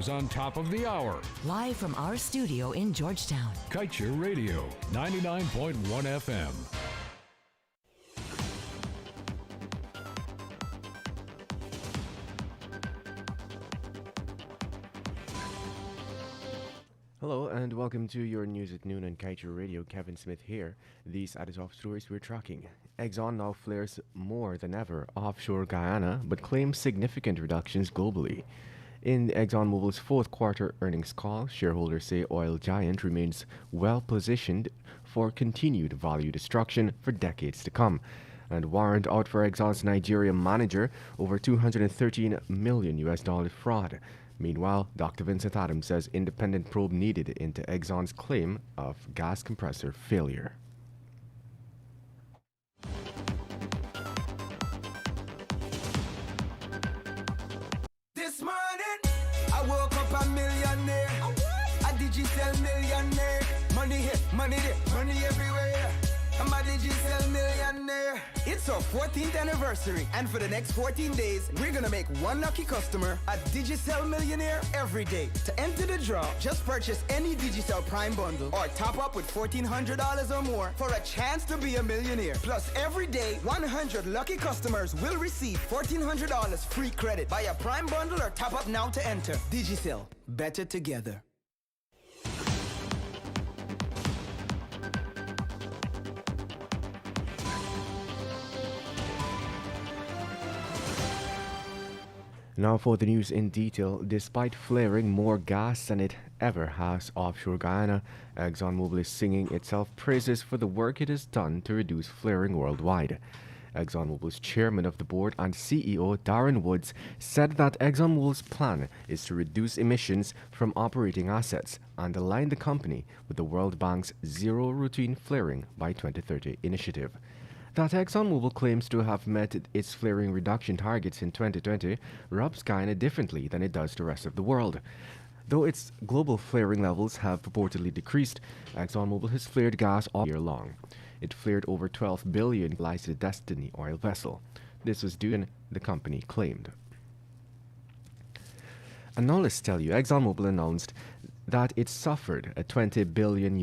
news on top of the hour. Live from our studio in Georgetown. Kaieteur Radio, 99.1 FM. Hello and welcome to your news at noon on Kaieteur Radio. Kevin Smith here. These are the top stories we're tracking. Exxon now flares more than ever offshore Guyana, but claims significant reductions globally. In ExxonMobil's fourth quarter earnings call, shareholders say oil giant remains well positioned for continued value destruction for decades to come. And warrant out for Exxon's Nigeria manager over $213 million fraud. Meanwhile, Dr. Vincent Adams says independent probe needed into Exxon's claim of gas compressor failure. This morning, I woke up a millionaire. A digital millionaire. Money here, money there, money everywhere. I'm a digital millionaire. It's our 14th anniversary, and for the next 14 days, we're gonna make one lucky customer a digital millionaire every day. To enter the draw, just purchase any digital Prime bundle or top up with $1,400 or more for a chance to be a millionaire. Plus, every day, 100 lucky customers will receive $1,400 free credit. Buy a Prime bundle or top up now to enter. Digicel, better together. Now for the news in detail. Despite flaring more gas than it ever has offshore Guyana, ExxonMobil is singing itself praises for the work it has done to reduce flaring worldwide. ExxonMobil's chairman of the board and CEO, Darren Woods, said that ExxonMobil's plan is to reduce emissions from operating assets and align the company with the World Bank's Zero Routine Flaring by 2030 initiative. That ExxonMobil claims to have met its flaring reduction targets in 2020 rubs Guyana differently than it does the rest of the world. Though its global flaring levels have purportedly decreased, ExxonMobil has flared gas all year long. It flared over 12 billion gallons to the Destiny oil vessel. This was due, the company claimed. And now let's tell you, ExxonMobil announced that it suffered a $20 billion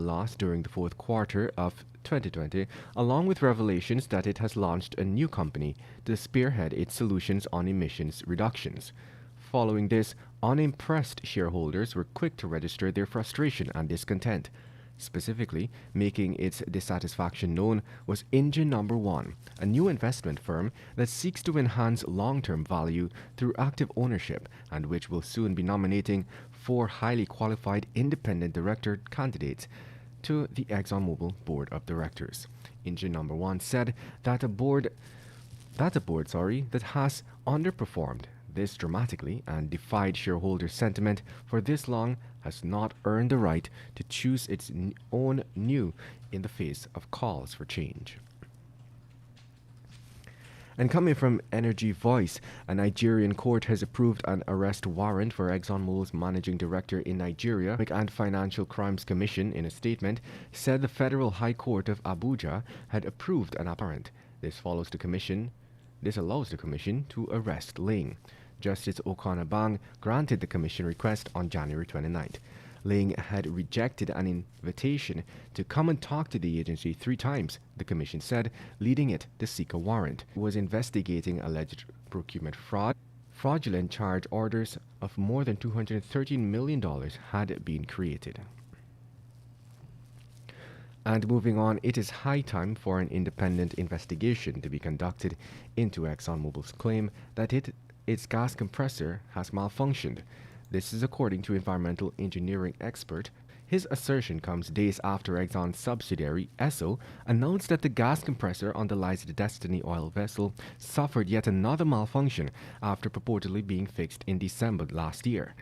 loss during the fourth quarter of 2020, along with revelations that it has launched a new company to spearhead its solutions on emissions reductions. Following this, unimpressed shareholders were quick to register their frustration and discontent. Specifically, making its dissatisfaction known was Engine Number One, a new investment firm that seeks to enhance long-term value through active ownership and which will soon be nominating 4 highly qualified independent director candidates to the ExxonMobil Board of Directors. Engine Number One said that a board that has underperformed this dramatically and defied shareholder sentiment for this long has not earned the right to choose its own new in the face of calls for change. And coming from Energy Voice, a Nigerian court has approved an arrest warrant for ExxonMobil's managing director in Nigeria. And Financial Crimes Commission, in a statement, said the Federal High Court of Abuja had approved an warrant. This allows the commission to arrest Ling. Justice Okonabang granted the commission request on January 29th. Ling had rejected an invitation to come and talk to the agency 3 times, the commission said, leading it to seek a warrant. It was investigating alleged procurement fraud. Fraudulent charge orders of more than $213 million had been created. And moving on, it is high time for an independent investigation to be conducted into ExxonMobil's claim that its gas compressor has malfunctioned. This is according to environmental engineering expert. His assertion comes days after Exxon's subsidiary, Esso, announced that the gas compressor on the Liza Destiny oil vessel suffered yet another malfunction after purportedly being fixed in December last year.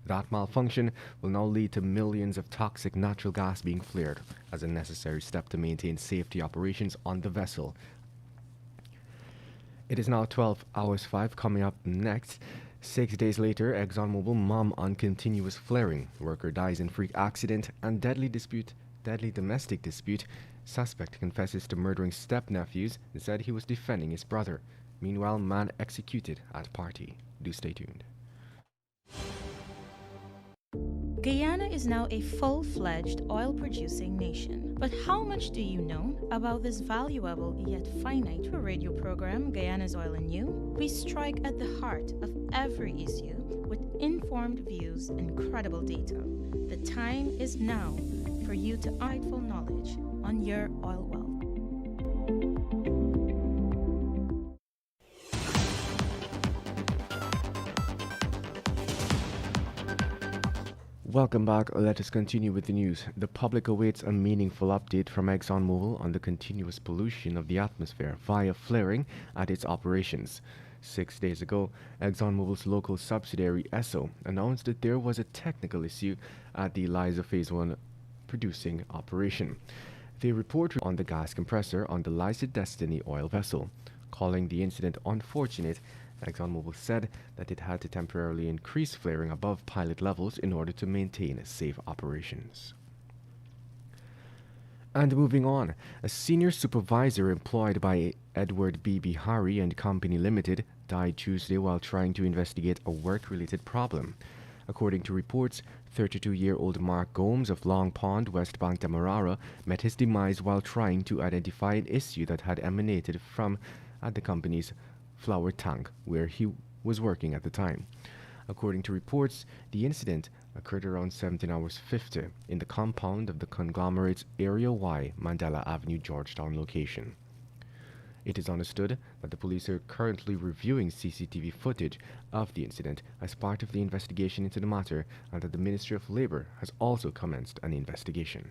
That malfunction will now lead to millions of toxic natural gas being flared as a necessary step to maintain safety operations on the vessel. It is now 12 hours 5 coming up next. 6 days later, ExxonMobil mom on continuous flaring. Worker dies in freak accident and deadly domestic dispute. Suspect confesses to murdering step-nephews and said he was defending his brother. Meanwhile, man executed at party. Do stay tuned. Guyana is now a full-fledged oil-producing nation. But how much do you know about this valuable yet finite radio program, Guyana's Oil and You? We strike at the heart of every issue with informed views and credible data. The time is now for you to rightful knowledge on your oil wealth. Welcome back. Let us continue with the news. The public awaits a meaningful update from ExxonMobil on the continuous pollution of the atmosphere via flaring at its operations. 6 days ago, ExxonMobil's local subsidiary ESSO announced that there was a technical issue at the Liza Phase 1 producing operation. They reported on the gas compressor on the Liza Destiny oil vessel. Calling the incident unfortunate, ExxonMobil said that it had to temporarily increase flaring above pilot levels in order to maintain safe operations. And moving on, a senior supervisor employed by Edward B. Bihari and Company Limited died Tuesday while trying to investigate a work-related problem. According to reports, 32-year-old Mark Gomes of Long Pond, West Bank, Demerara, met his demise while trying to identify an issue that had emanated from at the company's flour tank, where he was working at the time. According to reports, the incident occurred around 17 hours 50 in the compound of the conglomerate's Area Y, Mandela Avenue, Georgetown location. It is understood that the police are currently reviewing CCTV footage of the incident as part of the investigation into the matter, and that the Ministry of Labour has also commenced an investigation.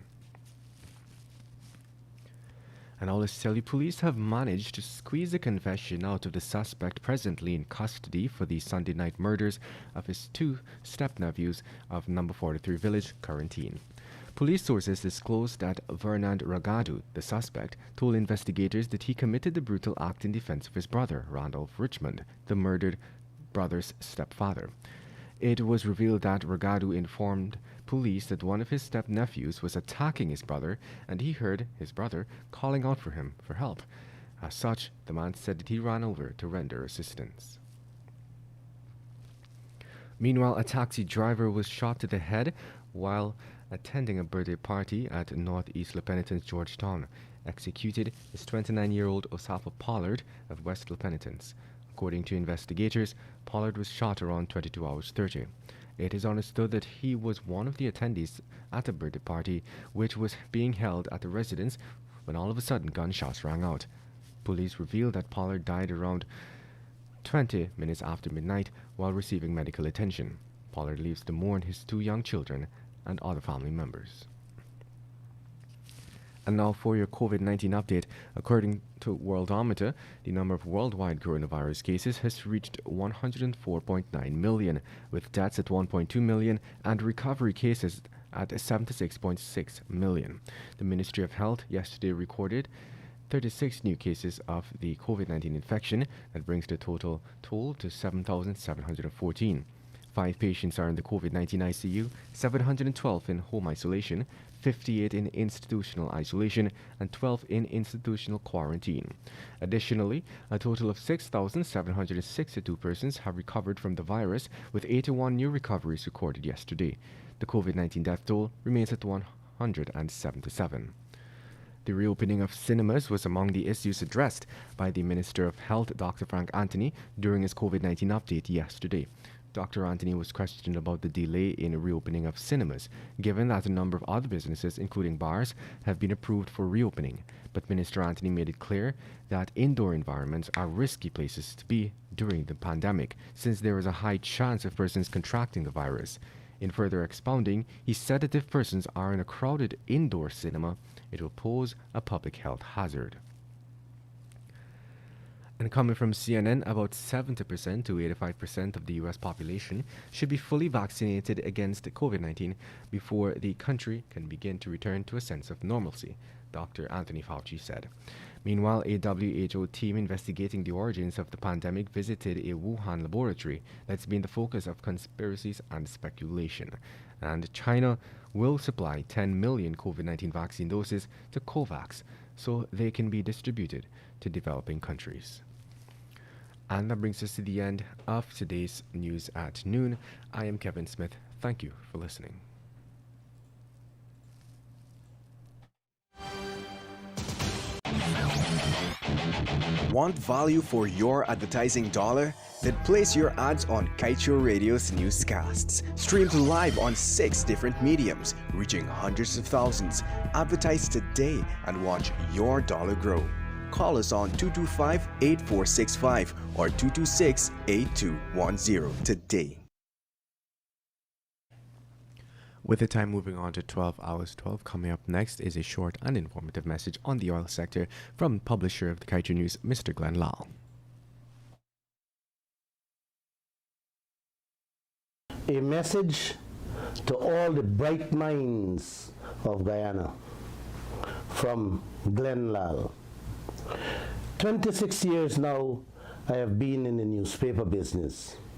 And all the Delhi police have managed to squeeze a confession out of the suspect presently in custody for the Sunday night murders of his two step-nephews of number 43 village, Quarantine. Police sources disclosed that Vernand Ragadu, the suspect, told investigators that he committed the brutal act in defense of his brother, Randolph Richmond, the murdered brother's stepfather. It was revealed that Ragadu informed police that one of his step-nephews was attacking his brother, and he heard his brother calling out for him for help. As such, the man said that he ran over to render assistance. Meanwhile, a taxi driver was shot to the head while attending a birthday party at Northeast La Penitence, Georgetown. Executed is 29-year-old Osapa Pollard of West La Penitence. According to investigators, Pollard was shot around 22 hours 30. It is understood that he was one of the attendees at a birthday party which was being held at the residence when all of a sudden gunshots rang out. Police revealed that Pollard died around 20 minutes after midnight while receiving medical attention. Pollard leaves to mourn his two young children and other family members. And now for your COVID-19 update. According to Worldometer, the number of worldwide coronavirus cases has reached 104.9 million, with deaths at 1.2 million and recovery cases at 76.6 million. The Ministry of Health yesterday recorded 36 new cases of the COVID-19 infection. That brings the total toll to 7,714. 5 patients are in the COVID-19 ICU, 712 in home isolation, 58 in institutional isolation, and 12 in institutional quarantine. Additionally, a total of 6,762 persons have recovered from the virus, with 81 new recoveries recorded yesterday. The COVID-19 death toll remains at 177. The reopening of cinemas was among the issues addressed by the Minister of Health, Dr. Frank Anthony, during his COVID-19 update yesterday. Dr. Anthony was questioned about the delay in reopening of cinemas, given that a number of other businesses, including bars, have been approved for reopening. But Minister Anthony made it clear that indoor environments are risky places to be during the pandemic, since there is a high chance of persons contracting the virus. In further expounding, he said that if persons are in a crowded indoor cinema, it will pose a public health hazard. And coming from CNN, about 70% to 85% of the U.S. population should be fully vaccinated against COVID-19 before the country can begin to return to a sense of normalcy, Dr. Anthony Fauci said. Meanwhile, a WHO team investigating the origins of the pandemic visited a Wuhan laboratory that's been the focus of conspiracies and speculation. And China will supply 10 million COVID-19 vaccine doses to COVAX so they can be distributed to developing countries. And that brings us to the end of today's news at noon. I am Kevin Smith. Thank you for listening. Want value for your advertising dollar? Then place your ads on Kaieteur Radio's newscasts. Streamed live on 6 different mediums, reaching hundreds of thousands. Advertise today and watch your dollar grow. Call us on 225-8465 or 226-8210 today. With the time moving on to 12 hours 12, coming up next is a short and informative message on the oil sector from publisher of the Kaieteur News, Mr. Glenn Lal. A message to all the bright minds of Guyana from Glenn Lal. 26 years now I have been in the newspaper business.